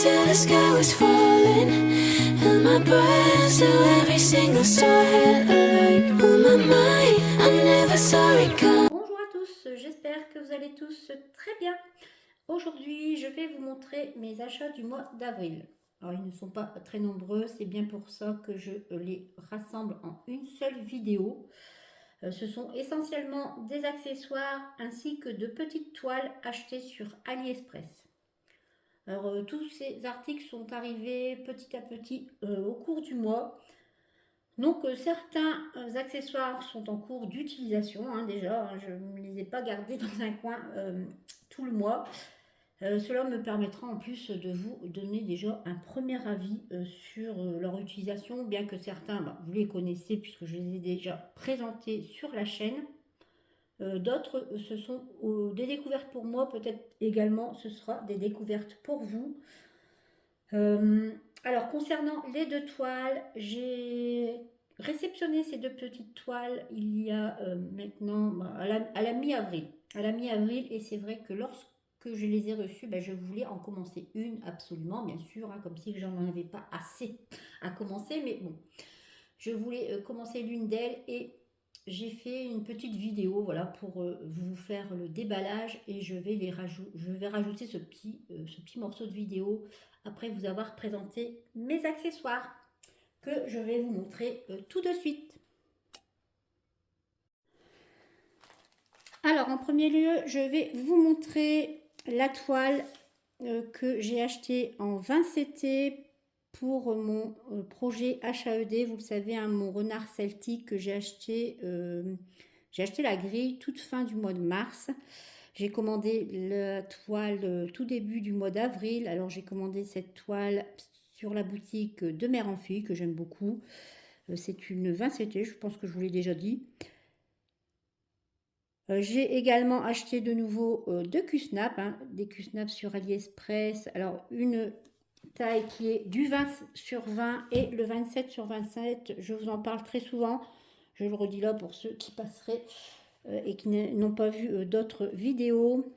till the sky was falling. Held my breath to every single star hit alight. On my mind, I never saw it come. Bonjour à tous, j'espère que vous allez tous très bien. Aujourd'hui, je vais vous montrer mes achats du mois d'avril. Alors, ils ne sont pas très nombreux, c'est bien pour ça que je les rassemble en une seule vidéo. Ce sont essentiellement des accessoires ainsi que de petites toiles achetées sur AliExpress. Alors, tous ces articles sont arrivés petit à petit au cours du mois. Donc certains accessoires sont en cours d'utilisation déjà, je ne les ai pas gardés dans un coin tout le mois. Cela me permettra en plus de vous donner déjà un premier avis sur leur utilisation, bien que certains, vous les connaissez puisque je les ai déjà présentés sur la chaîne. D'autres, ce sont des découvertes pour moi, peut-être également ce sera des découvertes pour vous. Alors concernant les deux toiles, j'ai réceptionné ces deux petites toiles il y a maintenant à la mi-avril. À la mi-avril, et c'est vrai que lorsque je les ai reçues, je voulais en commencer une absolument, bien sûr, comme si j'en avais pas assez à commencer, mais bon, je voulais commencer l'une d'elles et j'ai fait une petite vidéo voilà, pour vous faire le déballage et je vais rajouter ce petit morceau de vidéo après vous avoir présenté mes accessoires que je vais vous montrer tout de suite. Alors en premier lieu, je vais vous montrer la toile que j'ai achetée en 20 CT pour mon projet HAED. Vous le savez, mon renard celtique que j'ai acheté la grille toute fin du mois de mars. J'ai commandé la toile tout début du mois d'avril. Alors j'ai commandé cette toile sur la boutique de Mère en Fille que j'aime beaucoup. C'est une 20 CT, je pense que je vous l'ai déjà dit. J'ai également acheté de nouveau deux Q-Snap, des Q-Snap sur AliExpress. Alors une taille qui est du 20 sur 20 et le 27 sur 27. Je vous en parle très souvent. Je le redis là pour ceux qui passeraient et qui n'ont pas vu d'autres vidéos.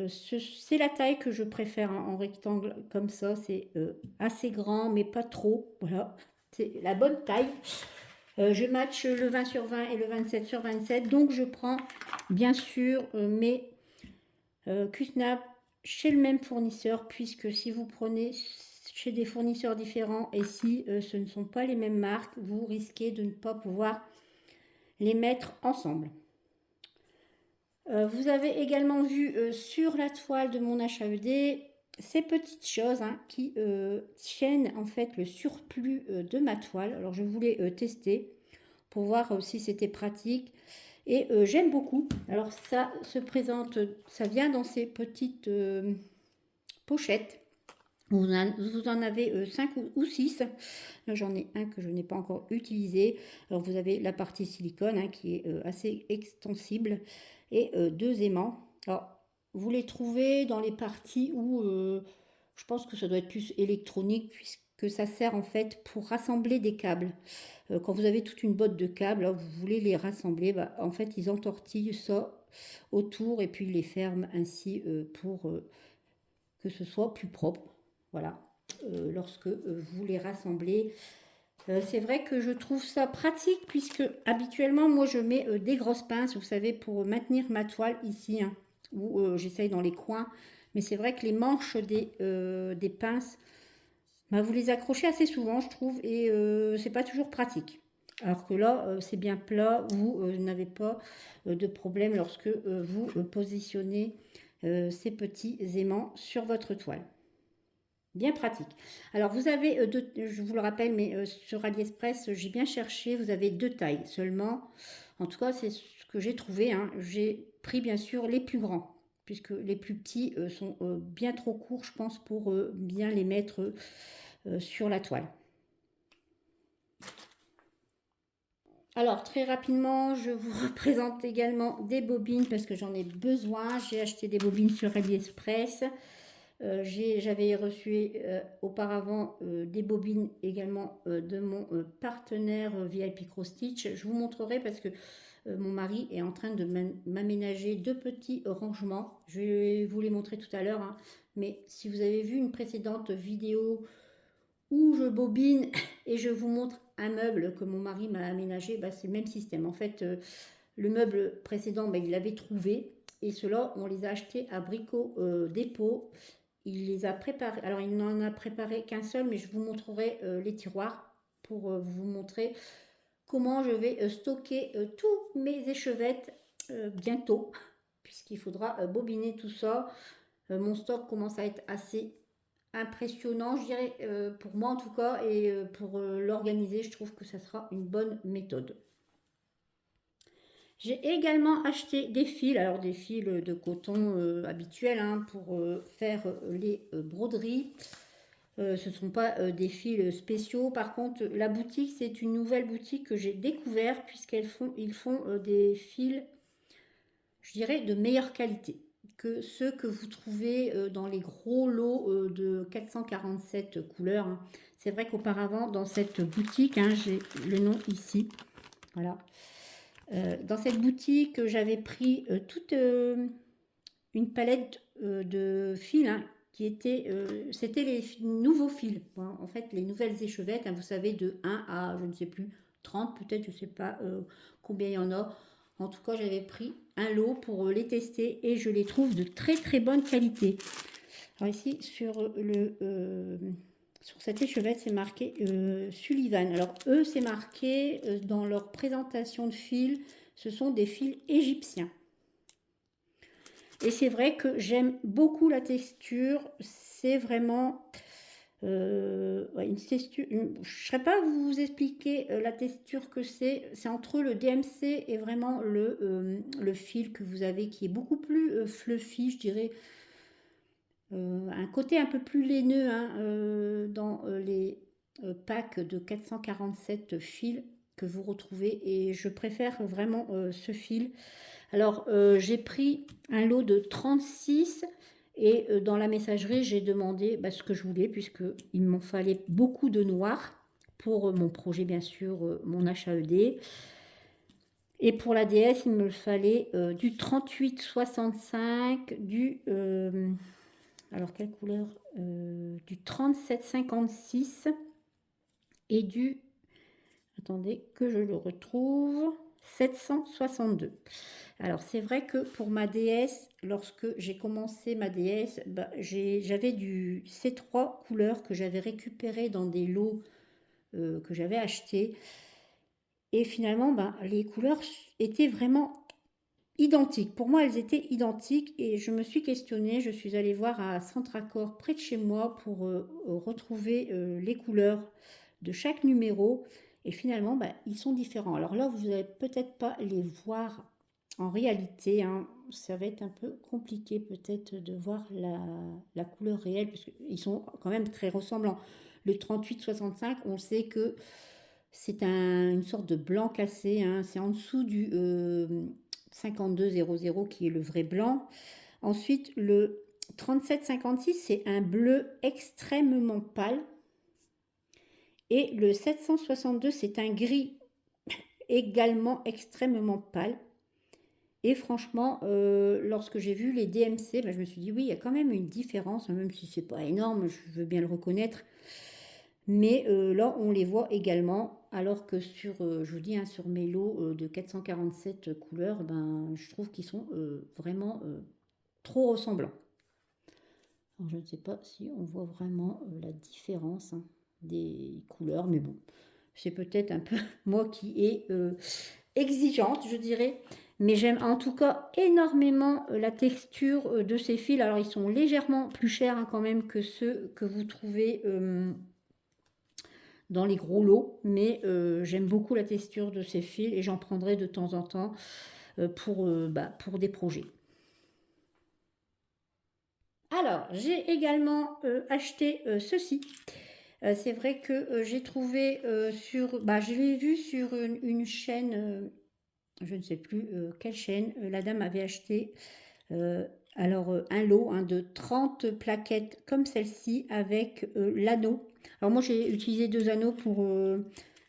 C'est la taille que je préfère en rectangle comme ça. C'est assez grand mais pas trop. Voilà, c'est la bonne taille. Je match le 20 sur 20 et le 27 sur 27. Donc je prends bien sûr mes Q-Snap chez le même fournisseur, puisque si vous prenez chez des fournisseurs différents et si ce ne sont pas les mêmes marques, vous risquez de ne pas pouvoir les mettre ensemble. Vous avez également vu sur la toile de mon HAED ces petites choses qui tiennent en fait le surplus de ma toile. Alors je voulais tester pour voir si c'était pratique. Et j'aime beaucoup. Alors ça se présente, ça vient dans ces petites pochettes. Vous en avez 5 ou 6. Là j'en ai un que je n'ai pas encore utilisé. Alors vous avez la partie silicone qui est assez extensible et deux aimants. Alors vous les trouvez dans les parties où je pense que ça doit être plus électronique puisque ça sert en fait pour rassembler des câbles. Quand vous avez toute une botte de câbles, là, vous voulez les rassembler, en fait ils entortillent ça autour et puis ils les ferment ainsi pour que ce soit plus propre. Voilà, lorsque vous les rassemblez. C'est vrai que je trouve ça pratique puisque habituellement moi je mets des grosses pinces, vous savez, pour maintenir ma toile ici, où j'essaye dans les coins. Mais c'est vrai que les manches des pinces, vous les accrochez assez souvent je trouve et c'est pas toujours pratique. Alors que là c'est bien plat, vous n'avez pas de problème lorsque vous positionnez ces petits aimants sur votre toile. Bien pratique. Alors vous avez je vous le rappelle, mais sur AliExpress, j'ai bien cherché, vous avez deux tailles seulement. En tout cas, c'est ce que j'ai trouvé. J'ai pris bien sûr les plus grands, puisque les plus petits sont bien trop courts, je pense, pour bien les mettre sur la toile. Alors très rapidement, je vous représente également des bobines parce que j'en ai besoin. J'ai acheté des bobines sur AliExpress. J'avais reçu auparavant des bobines également de mon partenaire VIP Cross Stitch. Je vous montrerai parce que mon mari est en train de m'aménager deux petits rangements. Je vais vous les montrer tout à l'heure, hein. Mais si vous avez vu une précédente vidéo où je bobine et je vous montre un meuble que mon mari m'a aménagé, bah, c'est le même système. En fait, le meuble précédent, bah, il l'avait trouvé. Et ceux-là, on les a achetés à Brico Dépôt. Il les a préparés. Alors, il n'en a préparé qu'un seul, mais je vous montrerai les tiroirs pour vous montrer comment je vais stocker tous mes échevettes bientôt, puisqu'il faudra bobiner tout ça. Mon stock commence à être assez impressionnant, je dirais, pour moi en tout cas, et pour l'organiser, je trouve que ça sera une bonne méthode. J'ai également acheté des fils, alors des fils de coton habituels, hein, pour faire les broderies. Ce ne sont pas des fils spéciaux. Par contre, la boutique, c'est une nouvelle boutique que j'ai découvert ils font des fils, je dirais, de meilleure qualité que ceux que vous trouvez dans les gros lots de 447 couleurs, hein. C'est vrai qu'auparavant, dans cette boutique, hein, j'ai le nom ici, voilà. Dans cette boutique, j'avais pris toute une palette de fils, hein, qui était, c'était les nouveaux fils, hein, en fait, les nouvelles échevettes, hein, vous savez, de 1 à, je ne sais plus, 30 peut-être, je ne sais pas combien il y en a. En tout cas, j'avais pris un lot pour les tester et je les trouve de très très bonne qualité. Alors ici, sur cette échevette, c'est marqué Sullivan. Alors eux, c'est marqué dans leur présentation de fils, ce sont des fils égyptiens. Et c'est vrai que j'aime beaucoup la texture. C'est vraiment une texture. Je ne saurais pas vous expliquer la texture que c'est. C'est entre le DMC et vraiment le fil que vous avez qui est beaucoup plus fluffy, je dirais. Un côté un peu plus laineux, hein, dans les packs de 447 fils que vous retrouvez. Et je préfère vraiment ce fil. Alors, j'ai pris un lot de 36 et dans la messagerie, j'ai demandé ce que je voulais puisqu'il m'en fallait beaucoup de noir pour mon projet, bien sûr, mon HAED. Et pour la DS, il me fallait du 38,65, alors quelle couleur, du 37,56 et du, attendez que je le retrouve, 762. Alors c'est vrai que pour ma DS, lorsque j'ai commencé ma DS, j'avais ces trois couleurs que j'avais récupérées dans des lots que j'avais achetés. Et finalement, les couleurs étaient vraiment identiques. Pour moi, elles étaient identiques et je me suis questionnée. Je suis allée voir à Centracor près de chez moi pour retrouver les couleurs de chaque numéro. Et finalement, ils sont différents. Alors là, vous n'allez peut-être pas les voir en réalité, hein. Ça va être un peu compliqué peut-être de voir la couleur réelle parce qu'ils sont quand même très ressemblants. Le 38,65, on sait que c'est une sorte de blanc cassé, hein. C'est en dessous du 52,00 qui est le vrai blanc. Ensuite, le 37,56, c'est un bleu extrêmement pâle. Et le 762, c'est un gris également extrêmement pâle. Et franchement, lorsque j'ai vu les DMC, je me suis dit oui, il y a quand même une différence, même si c'est pas énorme, je veux bien le reconnaître. Mais là, on les voit également, alors que je vous dis, hein, sur mes lots de 447 couleurs, je trouve qu'ils sont vraiment trop ressemblants. Alors, je ne sais pas si on voit vraiment la différence, hein, des couleurs, mais bon, c'est peut-être un peu moi qui est exigeante, je dirais. Mais j'aime en tout cas énormément la texture de ces fils. Alors, ils sont légèrement plus chers, hein, quand même que ceux que vous trouvez dans les gros lots, mais j'aime beaucoup la texture de ces fils et j'en prendrai de temps en temps pour des projets. Alors, j'ai également acheté ceci. C'est vrai que j'ai trouvé je l'ai vu sur une chaîne, je ne sais plus quelle chaîne, la dame avait acheté un lot, hein, de 30 plaquettes comme celle-ci avec l'anneau. Alors moi j'ai utilisé 2 anneaux pour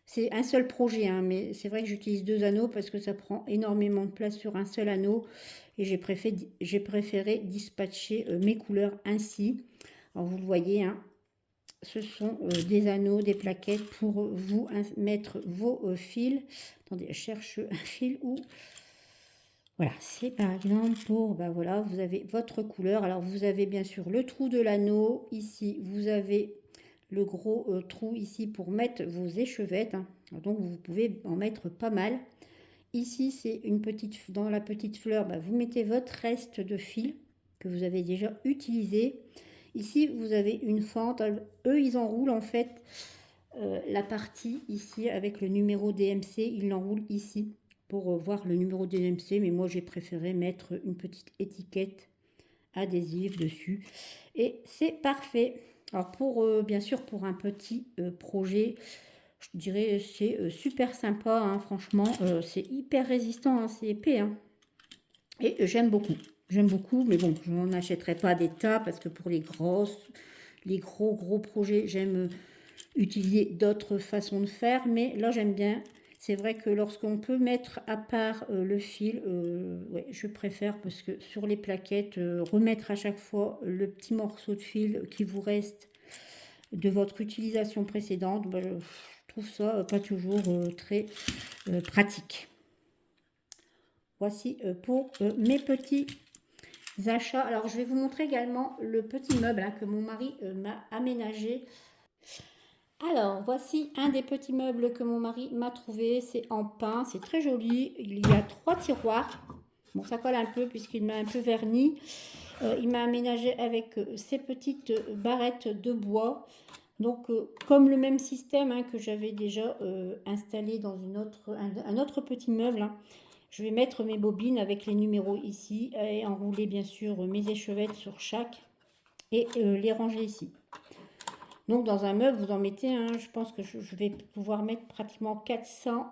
C'est un seul projet, hein, mais c'est vrai que j'utilise 2 anneaux parce que ça prend énormément de place sur un seul anneau et j'ai préféré dispatcher mes couleurs ainsi. Alors vous le voyez, hein, ce sont des anneaux, des plaquettes pour vous mettre vos fils. Attendez, je cherche un fil où... Voilà, c'est par exemple pour, ben voilà, vous avez votre couleur. Alors vous avez bien sûr le trou de l'anneau. Ici, vous avez le gros trou ici pour mettre vos échevettes, hein. Donc vous pouvez en mettre pas mal. Ici, c'est une petite, dans la petite fleur, ben, vous mettez votre reste de fil que vous avez déjà utilisé. Ici, vous avez une fente. Eux, ils enroulent en fait la partie ici avec le numéro DMC. Ils l'enroulent ici pour voir le numéro DMC. Mais moi, j'ai préféré mettre une petite étiquette adhésive dessus. Et c'est parfait. Alors, bien sûr, pour un petit projet, je dirais c'est super sympa. Hein, franchement, c'est hyper résistant. Hein, c'est épais. Hein. Et j'aime beaucoup. J'aime beaucoup, mais bon, je n'en achèterai pas des tas parce que pour les gros projets, j'aime utiliser d'autres façons de faire. Mais là, j'aime bien. C'est vrai que lorsqu'on peut mettre à part le fil, ouais, je préfère parce que sur les plaquettes, remettre à chaque fois le petit morceau de fil qui vous reste de votre utilisation précédente, bah, je trouve ça pas toujours très pratique. Voici pour mes petits achats. Alors, je vais vous montrer également le petit meuble hein, que mon mari m'a aménagé. Alors, voici un des petits meubles que mon mari m'a trouvé. C'est en pin, c'est très joli. Il y a 3 tiroirs. Bon, ça colle un peu puisqu'il m'a un peu verni. Il m'a aménagé avec ces petites barrettes de bois. Donc, comme le même système hein, que j'avais déjà installé dans un autre petit meuble, hein, je vais mettre mes bobines avec les numéros ici et enrouler bien sûr mes échevettes sur chaque et les ranger ici. Donc dans un meuble, vous en mettez, hein, je pense que je vais pouvoir mettre pratiquement 400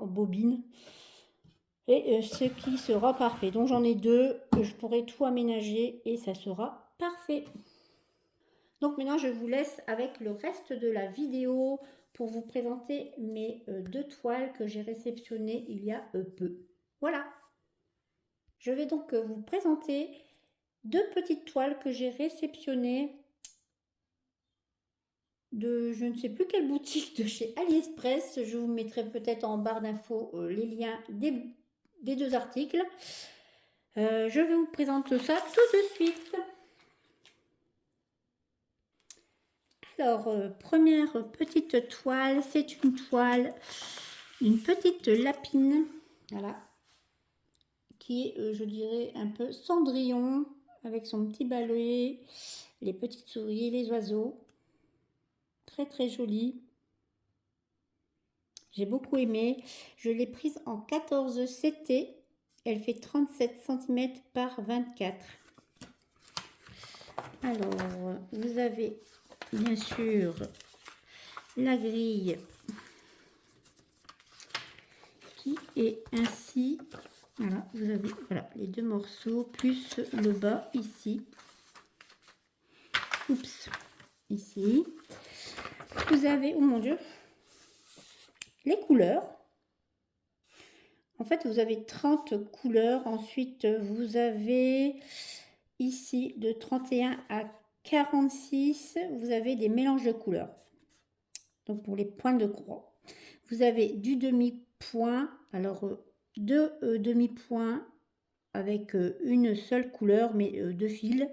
bobines. Et ce qui sera parfait. Donc j'en ai 2, je pourrai tout aménager et ça sera parfait. Donc maintenant je vous laisse avec le reste de la vidéo pour vous présenter mes 2 toiles que j'ai réceptionnées il y a peu. Voilà. Je vais donc vous présenter 2 petites toiles que j'ai réceptionnées de je ne sais plus quelle boutique de chez AliExpress. Je vous mettrai peut-être en barre d'infos les liens des 2 articles. Je vais vous présenter ça tout de suite. Alors, première petite toile, c'est une petite lapine, voilà, qui est, je dirais, un peu Cendrillon, avec son petit balai, les petites souris, les oiseaux. Très très jolie. J'ai beaucoup aimé. Je l'ai prise en 14 CT. Elle fait 37 cm par 24. Alors, vous avez bien sûr la grille qui est ainsi. Voilà, vous avez voilà, les 2 morceaux plus le bas ici. Oups, ici. Vous avez, oh mon Dieu, les couleurs. En fait, vous avez 30 couleurs. Ensuite, vous avez ici de 31 à 46, vous avez des mélanges de couleurs. Donc, pour les points de croix. Vous avez du demi-point. Alors, 2 demi-points avec une seule couleur, mais 2 fils.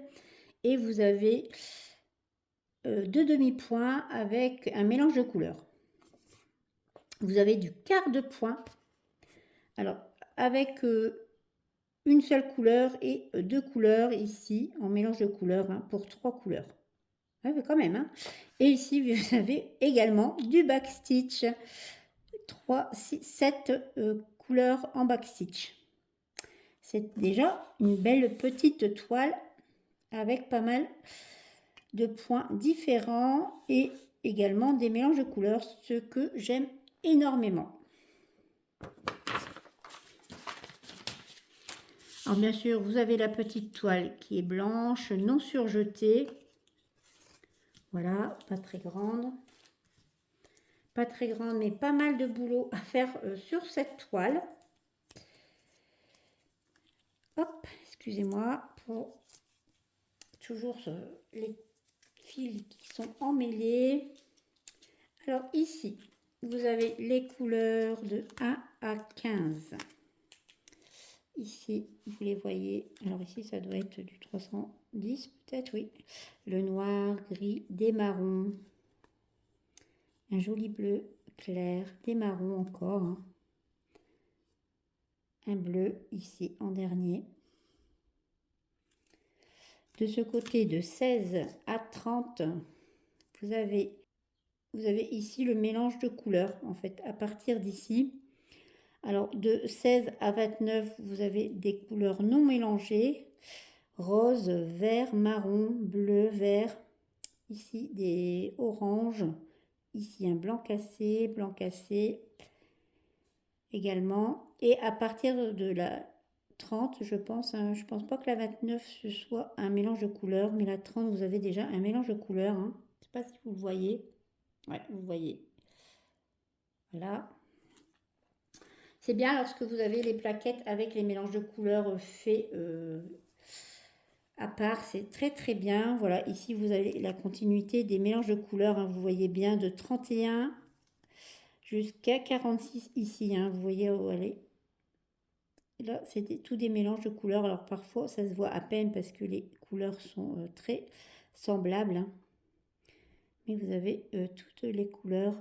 Et vous avez 2 demi-points avec un mélange de couleurs. Vous avez du quart de point. Alors, avec une seule couleur et 2 couleurs ici, en mélange de couleurs, hein, pour 3 couleurs. Ouais, mais quand même. Hein. Et ici, vous avez également du backstitch. 7 couleurs en backstitch. C'est déjà une belle petite toile avec pas mal de points différents et également des mélanges de couleurs, ce que j'aime énormément. Alors bien sûr, vous avez la petite toile qui est blanche, non surjetée. Voilà, pas très grande. pas très grande, mais pas mal de boulot à faire sur cette toile. Hop, excusez-moi pour toujours les fils qui sont emmêlés. Alors ici, vous avez les couleurs de 1 à 15. Ici, vous les voyez. Alors ici, ça doit être du 310 peut-être, oui. Le noir, gris, des marrons. Un joli bleu clair, des marrons encore. Hein. Un bleu ici en dernier. De ce côté, de 16 à 30, vous avez ici le mélange de couleurs, en fait, à partir d'ici. Alors, de 16 à 29, vous avez des couleurs non mélangées. Rose, vert, marron, bleu, vert. Ici, des oranges. Ici, un blanc cassé également. Et à partir de la 30, je pense, hein, je pense pas que la 29 ce soit un mélange de couleurs, mais la 30, vous avez déjà un mélange de couleurs. Hein. Je sais pas si vous le voyez. Ouais, vous voyez. Voilà. C'est bien lorsque vous avez les plaquettes avec les mélanges de couleurs faits à part, c'est très très bien. Voilà, ici vous avez la continuité des mélanges de couleurs, hein, vous voyez bien de 31 jusqu'à 46 ici, hein, vous voyez où elle est. Là, c'est tous des mélanges de couleurs. Alors parfois, ça se voit à peine parce que les couleurs sont très semblables. Hein. Mais vous avez toutes les couleurs.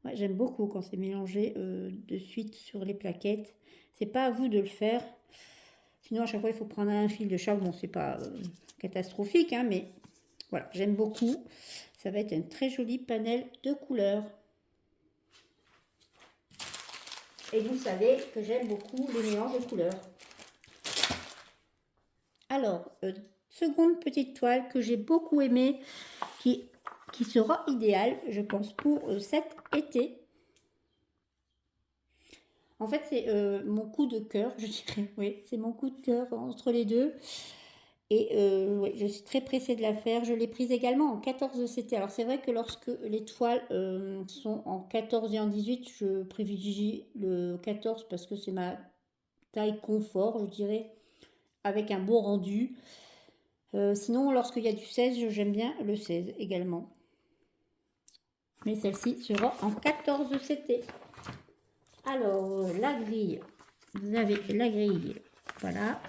Ouais, j'aime beaucoup quand c'est mélangé de suite sur les plaquettes. C'est pas à vous de le faire. Sinon, à chaque fois, il faut prendre un fil de chaque. Bon, c'est pas catastrophique, hein, mais voilà, j'aime beaucoup. Ça va être un très joli panel de couleurs. Et vous savez que j'aime beaucoup les mélanges de couleurs. Alors, seconde petite toile que j'ai beaucoup aimée, qui sera idéale, je pense, pour cet été. En fait, c'est mon coup de cœur, je dirais. Oui, c'est mon coup de cœur entre les deux. Et ouais, je suis très pressée de la faire. Je l'ai prise également en 14 CT. Alors, c'est vrai que lorsque les toiles sont en 14 et en 18, je privilégie le 14 parce que c'est ma taille confort, je dirais, avec un beau rendu. Sinon, lorsqu'il y a du 16, j'aime bien le 16 également. Mais celle-ci sera en 14 CT. Alors, la grille. Vous avez la grille. Voilà.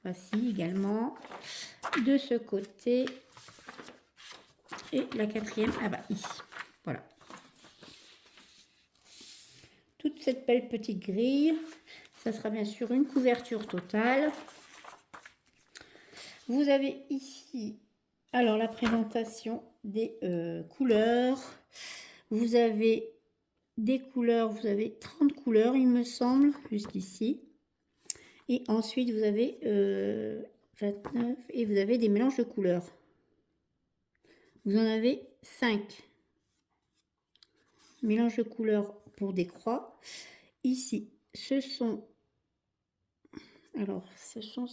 Voici également. De ce côté. Et la quatrième, ah bah ici. Voilà. Toute cette belle petite grille. Ça sera bien sûr une couverture totale. Vous avez ici, alors la présentation des couleurs. Vous avez des couleurs, vous avez 30 couleurs, il me semble, jusqu'ici. Et ensuite, vous avez 29 et vous avez des mélanges de couleurs. Vous en avez 5. Mélange de couleurs pour des croix. Ici, ce sont... Alors, ce sont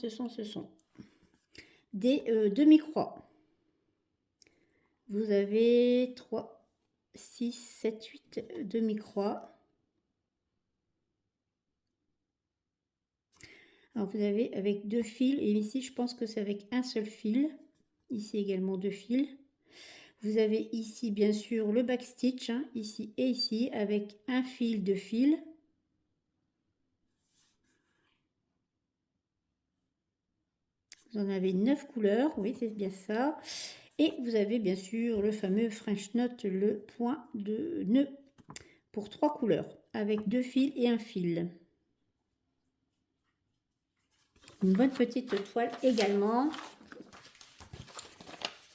des demi-croix. Vous avez 3, 6, 7, 8 demi-croix. Alors vous avez avec 2 fils et ici je pense que c'est avec un seul fil. Ici également 2 fils. Vous avez ici bien sûr le backstitch, hein, ici et ici avec un fil de fil. Vous en avez 9 couleurs, oui c'est bien ça. Et vous avez bien sûr le fameux French Knot, le point de nœud pour 3 couleurs avec 2 fils et un fil. Une bonne petite toile également.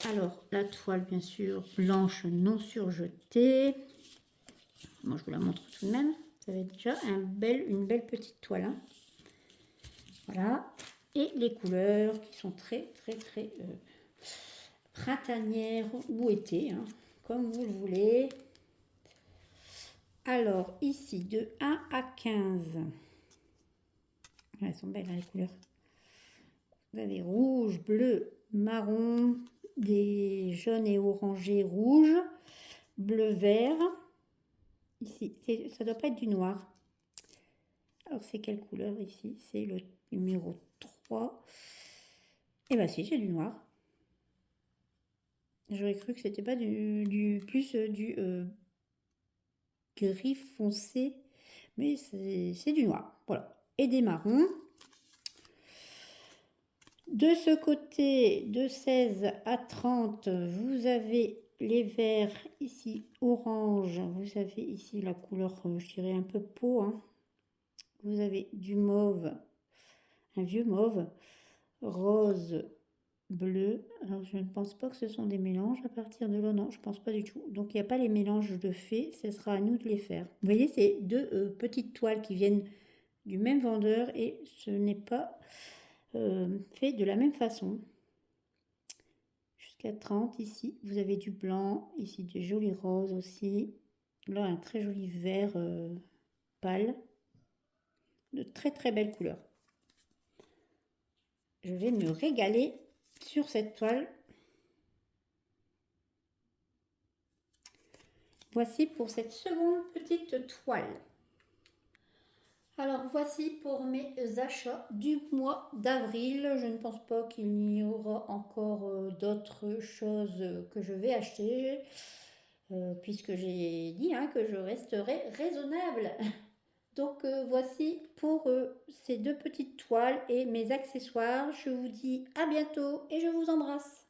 Alors, la toile, bien sûr, blanche non surjetée. Moi, je vous la montre tout de même. Ça va être déjà une belle petite toile. Hein. Voilà. Et les couleurs qui sont très printanières ou été, hein, comme vous le voulez. Alors, ici, de 1 à 15. Elles sont belles, hein, les couleurs. Vous avez rouge, bleu, marron, des jaunes et orangés rouges, bleu vert. Ici, ça doit pas être du noir. Alors, c'est quelle couleur ici? C'est le numéro 3. Et bien si, c'est du noir. J'aurais cru que c'était pas du gris foncé, mais c'est du noir. Voilà. Et des marrons. De ce côté, de 16 à 30, vous avez les verts ici orange. Vous avez ici la couleur, je dirais un peu peau. Hein. Vous avez du mauve, un vieux mauve, rose, bleu. Alors je ne pense pas que ce sont des mélanges à partir de là, non, je pense pas du tout. Donc il n'y a pas les mélanges de faits, ce sera à nous de les faire. Vous voyez, c'est deux petites toiles qui viennent du même vendeur et ce n'est pas fait de la même façon. Jusqu'à 30 ici, vous avez du blanc, ici du joli rose aussi. Là, un très joli vert pâle, de très très belles couleurs. Je vais me régaler sur cette toile. Voici pour cette seconde petite toile. Alors voici pour mes achats du mois d'avril. Je ne pense pas qu'il y aura encore d'autres choses que je vais acheter puisque j'ai dit que je resterai raisonnable. Donc voici pour ces deux petites toiles et mes accessoires. Je vous dis à bientôt et je vous embrasse.